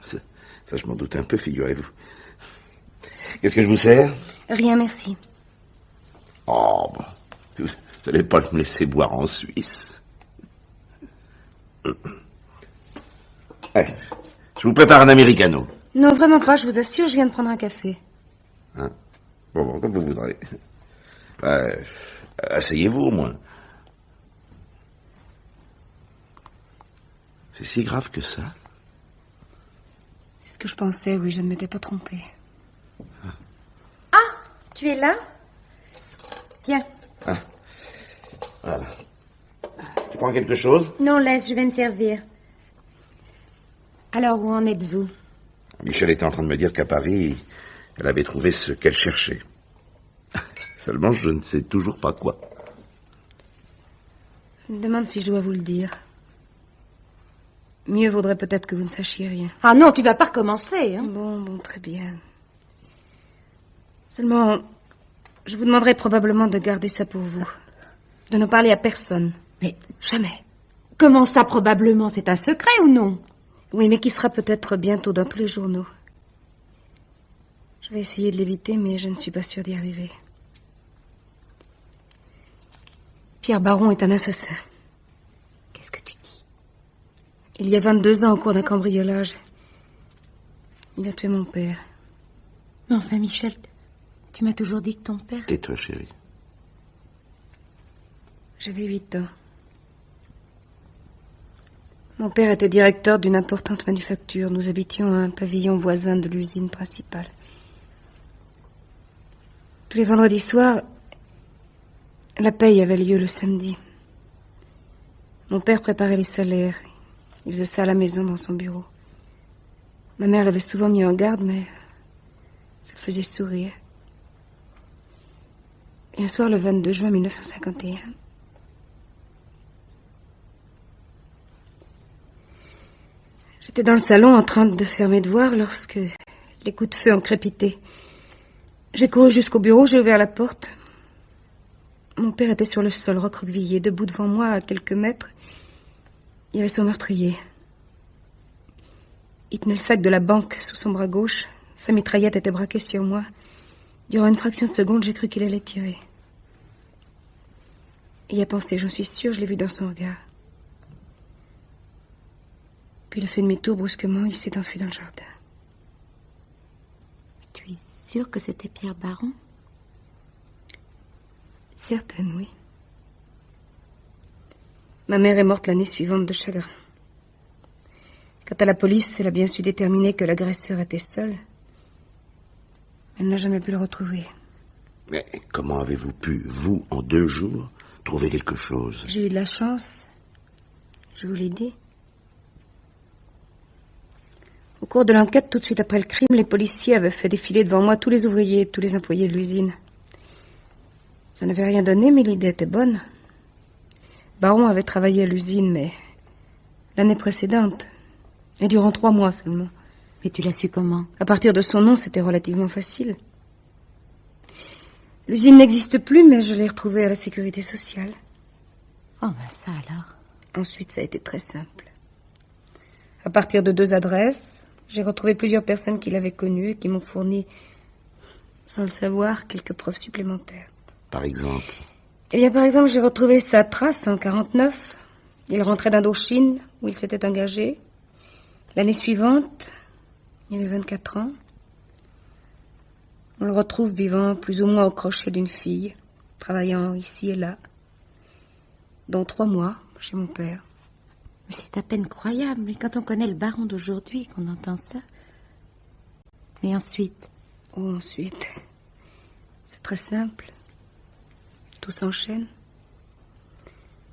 Ça, je m'en doute un peu, figurez-vous. Qu'est-ce que je vous sers? Rien, merci. Oh, vous n'allez pas me laisser boire en Suisse. Je vous prépare un americano. Non, vraiment pas, je vous assure, je viens de prendre un café. Hein? Bon, comme vous voudrez. Asseyez-vous au moins. C'est si grave que ça? C'est ce que que je pensais, oui, je ne m'étais pas trompée. Ah, tu es là? Tiens. Ah. Voilà. Tu prends quelque chose? Non, laisse, je vais me servir. Alors, où en êtes-vous? Michel était en train de me dire qu'à Paris, elle avait trouvé ce qu'elle cherchait. Seulement, je ne sais toujours pas quoi. Je me demande si je dois vous le dire. Mieux vaudrait peut-être que vous ne sachiez rien. Ah non, tu vas pas recommencer, hein? Bon, très bien. Seulement, je vous demanderai probablement de garder ça pour vous. De ne parler à personne. Mais jamais. Comment ça, probablement? C'est un secret ou non? Oui, mais qui sera peut-être bientôt dans tous les journaux. Je vais essayer de l'éviter, mais je ne suis pas sûre d'y arriver. Pierre Baron est un assassin. Qu'est-ce que tu dis? Il y a 22 ans, au cours d'un cambriolage, il a tué mon père. Mais enfin, Michel, tu m'as toujours dit que ton père... Tais-toi, chérie. J'avais 8 ans. Mon père était directeur d'une importante manufacture. Nous habitions à un pavillon voisin de l'usine principale. Tous les vendredis soirs, la paye avait lieu le samedi. Mon père préparait les salaires. Il faisait ça à la maison dans son bureau. Ma mère l'avait souvent mis en garde, mais ça le faisait sourire. Et un soir, le 22 juin 1951... J'étais dans le salon en train de faire mes devoirs lorsque les coups de feu ont crépité. J'ai couru jusqu'au bureau, j'ai ouvert la porte. Mon père était sur le sol, recroquevillé, debout devant moi à quelques mètres. Il y avait son meurtrier. Il tenait le sac de la banque sous son bras gauche. Sa mitraillette était braquée sur moi. Durant une fraction de seconde, j'ai cru qu'il allait tirer. Il y a pensé, j'en suis sûre, je l'ai vu dans son regard. Puis il a fait demi-tour brusquement, il s'est enfui dans le jardin. Tu es sûre que c'était Pierre Baron? Certaine, oui. Ma mère est morte l'année suivante de chagrin. Quant à la police, elle a bien su déterminer que l'agresseur était seul. Elle n'a jamais pu le retrouver. Mais comment avez-vous pu, vous, en 2 jours, trouver quelque chose? J'ai eu de la chance. Je vous l'ai dit. Au cours de l'enquête, tout de suite après le crime, les policiers avaient fait défiler devant moi tous les ouvriers, tous les employés de l'usine. Ça n'avait rien donné, mais l'idée était bonne. Baron avait travaillé à l'usine, mais l'année précédente, et durant 3 mois seulement. Mais tu l'as su comment? À partir de son nom, c'était relativement facile. L'usine n'existe plus, mais je l'ai retrouvée à la sécurité sociale. Oh, ben ça alors. Ensuite, ça a été très simple. À partir de 2 adresses, j'ai retrouvé plusieurs personnes qui l'avaient connu et qui m'ont fourni, sans le savoir, quelques preuves supplémentaires. Par exemple? Eh bien, par exemple, j'ai retrouvé sa trace en 1949. Il rentrait d'Indochine, où il s'était engagé. L'année suivante, il avait 24 ans. On le retrouve vivant plus ou moins au crochet d'une fille, travaillant ici et là, dont 3 mois chez mon père. Mais c'est à peine croyable. Mais quand on connaît le baron d'aujourd'hui, qu'on entend ça... Et ensuite? Oh, ensuite... C'est très simple. Tout s'enchaîne.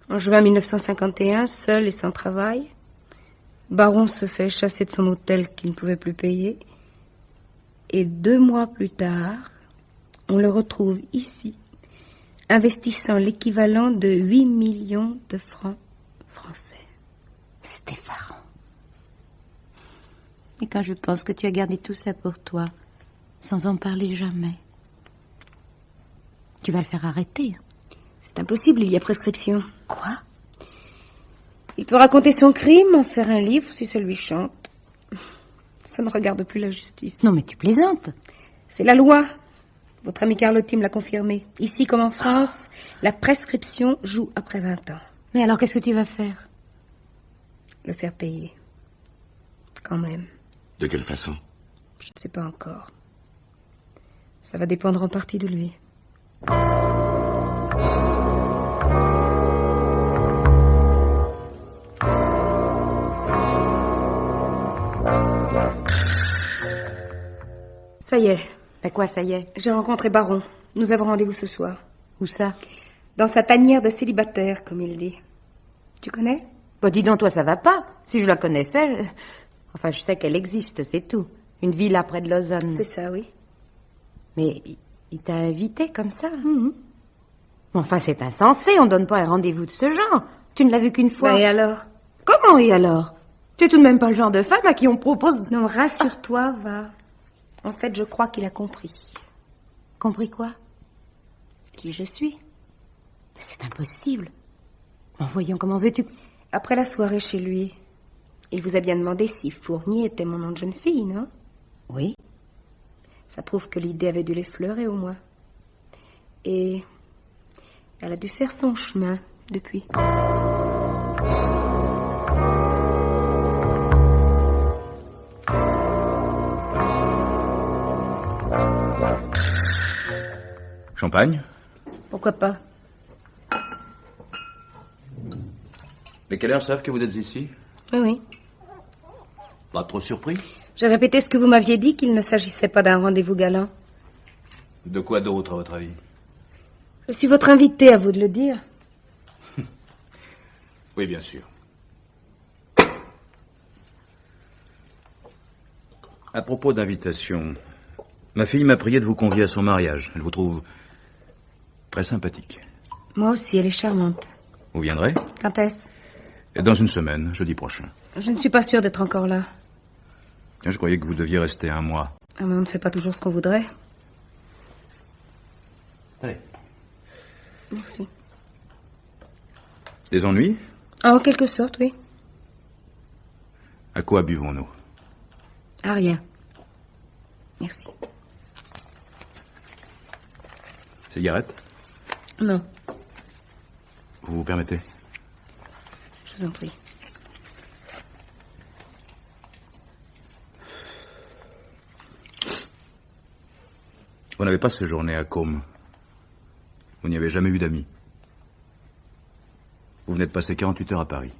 En juin 1951, seul et sans travail, Baron se fait chasser de son hôtel qu'il ne pouvait plus payer. Et 2 mois plus tard, on le retrouve ici, investissant l'équivalent de 8 millions de francs français. C'est effarant. Et quand je pense que tu as gardé tout ça pour toi, sans en parler jamais, tu vas le faire arrêter. C'est impossible, il y a prescription. Quoi? Il peut raconter son crime, en faire un livre si ça lui chante. Ça ne regarde plus la justice. Non, mais tu plaisantes. C'est la loi. Votre ami Carlotti me l'a confirmé. Ici comme en France, la prescription joue après 20 ans. Mais alors qu'est-ce que tu vas faire? Le faire payer. Quand même. De quelle façon? Je ne sais pas encore. Ça va dépendre en partie de lui. Ça y est. Ben quoi, ça y est? J'ai rencontré Baron. Nous avons rendez-vous ce soir. Où ça? Dans sa tanière de célibataire, comme il dit. Tu connais? Bah dis donc, toi, ça va pas. Si je la connaissais... Enfin, je sais qu'elle existe, c'est tout. Une villa près de Lausanne. C'est ça, oui. Mais il t'a invité comme ça? Enfin, c'est insensé, on donne pas un rendez-vous de ce genre. Tu ne l'as vu qu'une fois. Bah, et alors? Comment et alors? Tu es tout de même pas le genre de femme à qui on propose... Non, rassure-toi, va. En fait, je crois qu'il a compris. Compris quoi? Qui je suis. C'est impossible. En voyons, comment veux-tu... Après la soirée chez lui, il vous a bien demandé si Fournier était mon nom de jeune fille, non? Oui. Ça prouve que l'idée avait dû l'effleurer, au moins. Et elle a dû faire son chemin depuis. Champagne? Pourquoi pas? Les Keller savent que vous êtes ici? Oui, oui. Pas trop surpris? J'ai répété ce que vous m'aviez dit, qu'il ne s'agissait pas d'un rendez-vous galant. De quoi d'autre, à votre avis? Je suis votre invité, à vous de le dire. Oui, bien sûr. À propos d'invitation, ma fille m'a prié de vous convier à son mariage. Elle vous trouve très sympathique. Moi aussi, elle est charmante. Vous viendrez? Quand est-ce? Dans une semaine, jeudi prochain. Je ne suis pas sûre d'être encore là. Tiens, je croyais que vous deviez rester un mois. Ah, mais on ne fait pas toujours ce qu'on voudrait. Allez. Merci. Des ennuis? Ah, en quelque sorte, oui. À quoi buvons-nous? À rien. Merci. Cigarette? Non, Vous vous permettez? je vous en prie. Vous n'avez pas séjourné à Côme. Vous n'y avez jamais eu d'amis. Vous venez de passer 48 heures à Paris.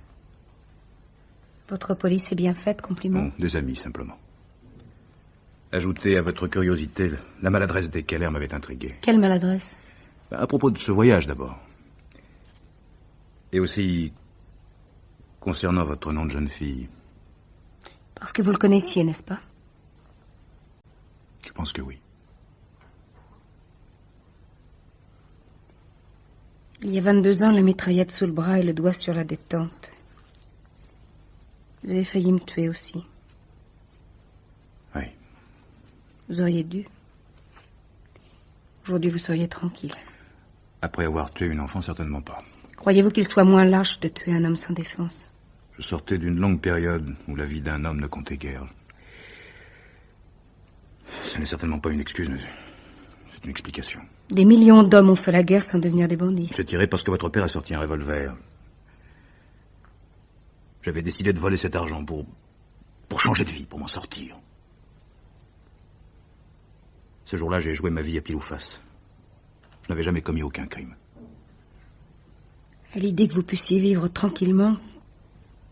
Votre police est bien faite, compliment. Non, des amis, simplement. Ajoutez à votre curiosité, la maladresse des Keller m'avait intrigué. Quelle maladresse. À propos de ce voyage, d'abord. Et aussi, concernant votre nom de jeune fille. Parce que vous le connaissiez, n'est-ce pas? Je pense que oui. Il y a 22 ans, la mitraillette sous le bras et le doigt sur la détente. Vous avez failli me tuer aussi. Oui. Vous auriez dû. Aujourd'hui, vous seriez tranquille. Après avoir tué une enfant, certainement pas. Croyez-vous qu'il soit moins lâche de tuer un homme sans défense? Je sortais d'une longue période où la vie d'un homme ne comptait guère. Ce n'est certainement pas une excuse, mais c'est une explication. Des millions d'hommes ont fait la guerre sans devenir des bandits. J'ai tiré parce que votre père a sorti un revolver. J'avais décidé de voler cet argent pour changer de vie, pour m'en sortir. Ce jour-là, j'ai joué ma vie à pile ou face. Je n'avais jamais commis aucun crime. À l'idée que vous puissiez vivre tranquillement,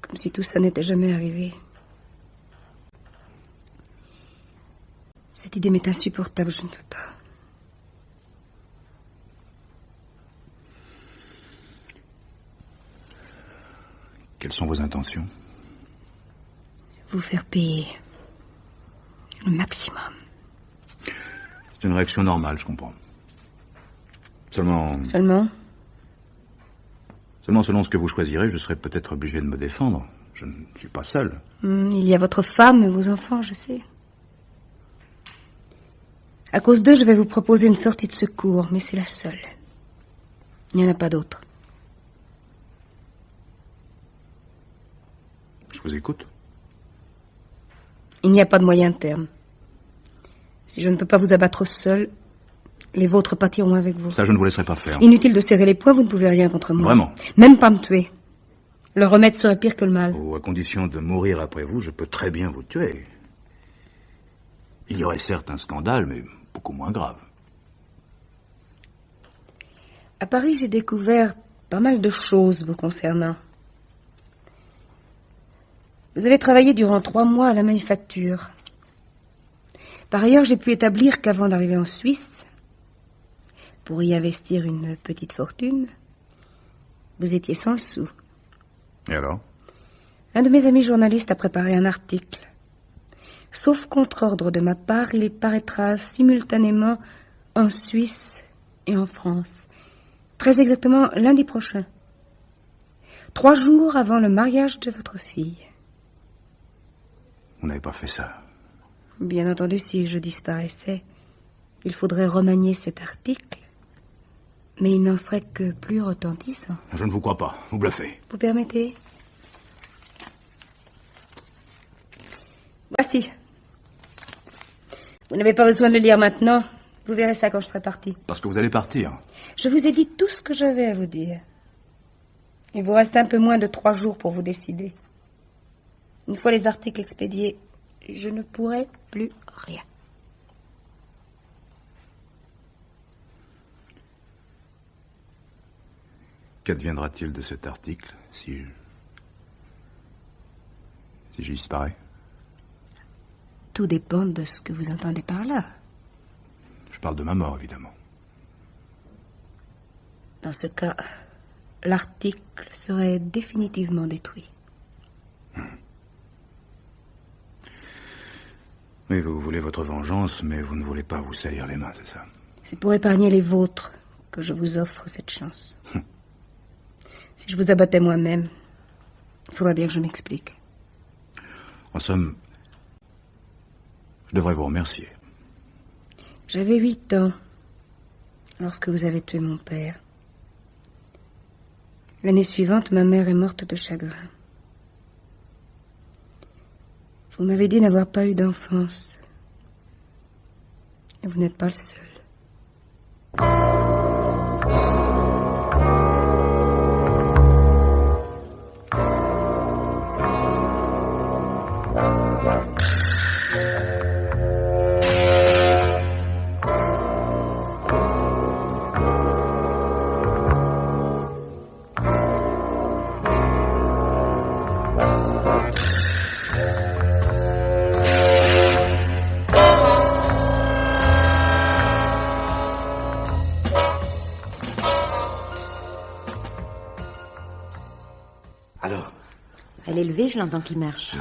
comme si tout ça n'était jamais arrivé. Cette idée m'est insupportable, je ne peux pas. Quelles sont vos intentions? Vous faire payer le maximum. C'est une réaction normale, je comprends. Seulement selon ce que vous choisirez, je serai peut-être obligé de me défendre. Je ne suis pas seul. Il y a votre femme et vos enfants, je sais. À cause d'eux, je vais vous proposer une sortie de secours, mais c'est la seule. Il n'y en a pas d'autre. Je vous écoute. Il n'y a pas de moyen terme. Si je ne peux pas vous abattre seul, les vôtres pâtiront avec vous. Ça, je ne vous laisserai pas faire. Inutile de serrer les poings, vous ne pouvez rien contre moi. Vraiment? Même pas me tuer. Le remède serait pire que le mal. Oh, à condition de mourir après vous, je peux très bien vous tuer. Il y aurait certes un scandale, mais beaucoup moins grave. À Paris, j'ai découvert pas mal de choses vous concernant. Vous avez travaillé durant 3 mois à la manufacture. Par ailleurs, j'ai pu établir qu'avant d'arriver en Suisse, pour y investir une petite fortune, vous étiez sans le sou. Et alors? Un de mes amis journalistes a préparé un article. Sauf contre ordre de ma part, il y paraîtra simultanément en Suisse et en France. Très exactement lundi prochain. 3 jours avant le mariage de votre fille. Vous n'avez pas fait ça. Bien entendu, si je disparaissais, il faudrait remanier cet article. Mais il n'en serait que plus retentissant. Je ne vous crois pas. Vous bluffez. Vous permettez? Voici. Vous n'avez pas besoin de le lire maintenant. Vous verrez ça quand je serai partie. Parce que vous allez partir. Je vous ai dit tout ce que j'avais à vous dire. Il vous reste un peu moins de 3 jours pour vous décider. Une fois les articles expédiés, je ne pourrai plus rien. Qu'adviendra-t-il de cet article si j'y disparais? Tout dépend de ce que vous entendez par là. Je parle de ma mort, évidemment. Dans ce cas, l'article serait définitivement détruit. Oui, vous voulez votre vengeance, mais vous ne voulez pas vous salir les mains, c'est ça? C'est pour épargner les vôtres que je vous offre cette chance. Si je vous abattais moi-même, il faudrait bien que je m'explique. En somme, je devrais vous remercier. J'avais 8 ans lorsque vous avez tué mon père. L'année suivante, ma mère est morte de chagrin. Vous m'avez dit n'avoir pas eu d'enfance. Et vous n'êtes pas le seul. Alors? Elle est levée, je l'entends qui marche.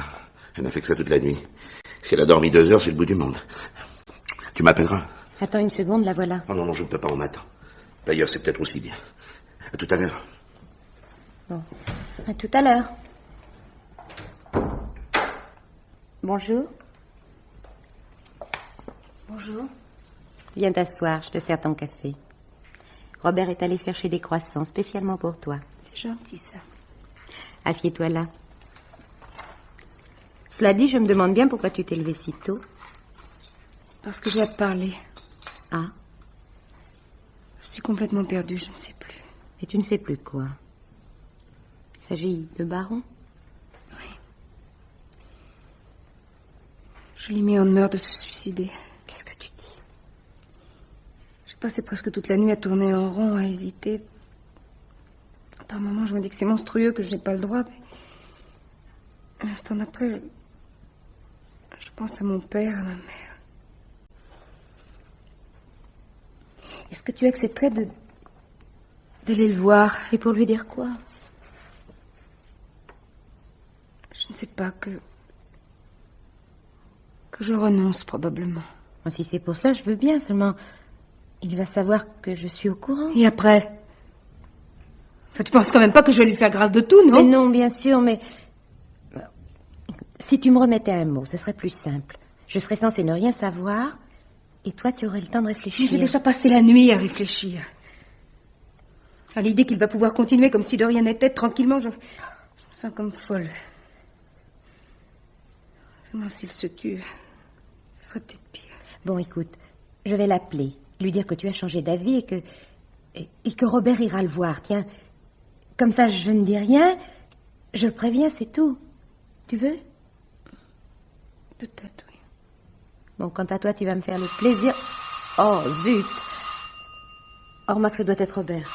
Elle n'a fait que ça toute la nuit. Si elle a dormi 2 heures, c'est le bout du monde. Tu m'appelleras? Attends une seconde, la voilà. Oh non, je ne peux pas, on m'attend. D'ailleurs, c'est peut-être aussi bien. À tout à l'heure. Bon, à tout à l'heure. Bonjour. Bonjour. Viens t'asseoir, je te sers ton café. Robert est allé chercher des croissants spécialement pour toi. C'est gentil, ça. Assieds-toi là. Cela dit, je me demande bien pourquoi tu t'es levé si tôt. Parce que j'ai à te parler. Ah, Je suis complètement perdue, je ne sais plus. et tu ne sais plus quoi. Il s'agit de Baron? Oui. Je l'ai mis en demeure de se suicider. Qu'est-ce que tu dis? J'ai passé presque toute la nuit à tourner en rond, à hésiter. Par moments, je me dis que c'est monstrueux, que je n'ai pas le droit. Mais l'instant d'après, je pense à mon père, à ma mère. Est-ce que tu accepterais d'aller le voir? Et pour lui dire quoi? Je ne sais pas, que je renonce probablement. Bon, si c'est pour ça, je veux bien, seulement il va savoir que je suis au courant. Et après? Enfin, tu penses quand même pas que je vais lui faire grâce de tout, non? Mais non, bien sûr, mais... Si tu me remettais un mot, ce serait plus simple. Je serais censée ne rien savoir, et toi, tu aurais le temps de réfléchir. J'ai déjà passé la nuit à réfléchir. À l'idée qu'il va pouvoir continuer comme si de rien n'était, tranquillement, je me sens comme folle. Seulement s'il se tue, ce serait peut-être pire. Bon, écoute, je vais l'appeler, lui dire que tu as changé d'avis et que Robert ira le voir. Tiens, comme ça, je ne dis rien, je le préviens, c'est tout. Tu veux? Peut-être, oui. Bon, quant à toi, tu vas me faire le plaisir... Oh, zut! Oh, remarque, ça doit être Robert.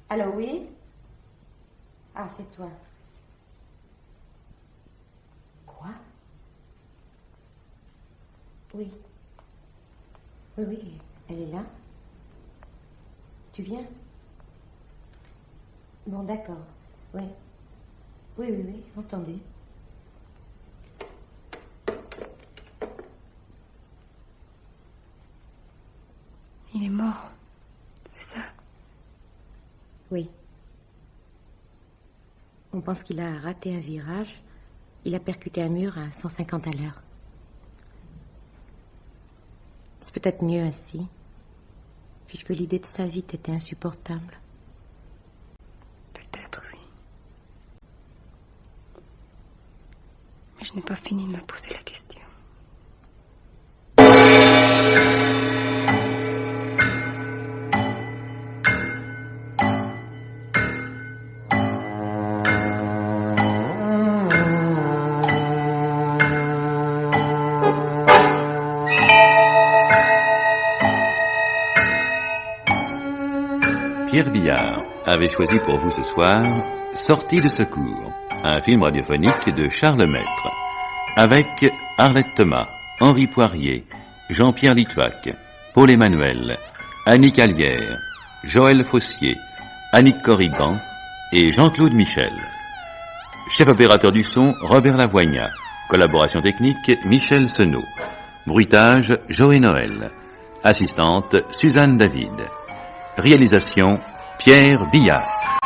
Allô, oui? Ah, c'est toi. Quoi? Oui. Oui, oui, elle est là. Tu viens? Bon, d'accord. Oui. Oui, oui, oui, entendu. Il est mort, c'est ça? Oui. On pense qu'il a raté un virage. Il a percuté un mur à 150 à l'heure. C'est peut-être mieux ainsi, puisque l'idée de sa vie était insupportable. Peut-être, oui. Mais je n'ai pas fini de me poser la question. Pierre Billard avait choisi pour vous ce soir Sortie de secours, un film radiophonique de Charles Maître, avec Arlette Thomas, Henri Poirier, Jean-Pierre Litouac, Paul Emmanuel, Annie Calière, Joël Fossier, Annick Corrigan et Jean-Claude Michel. Chef opérateur du son, Robert Lavoignat. Collaboration technique, Michel Senot. Bruitage, Joé Noël. Assistante, Suzanne David. Réalisation, Pierre Billard.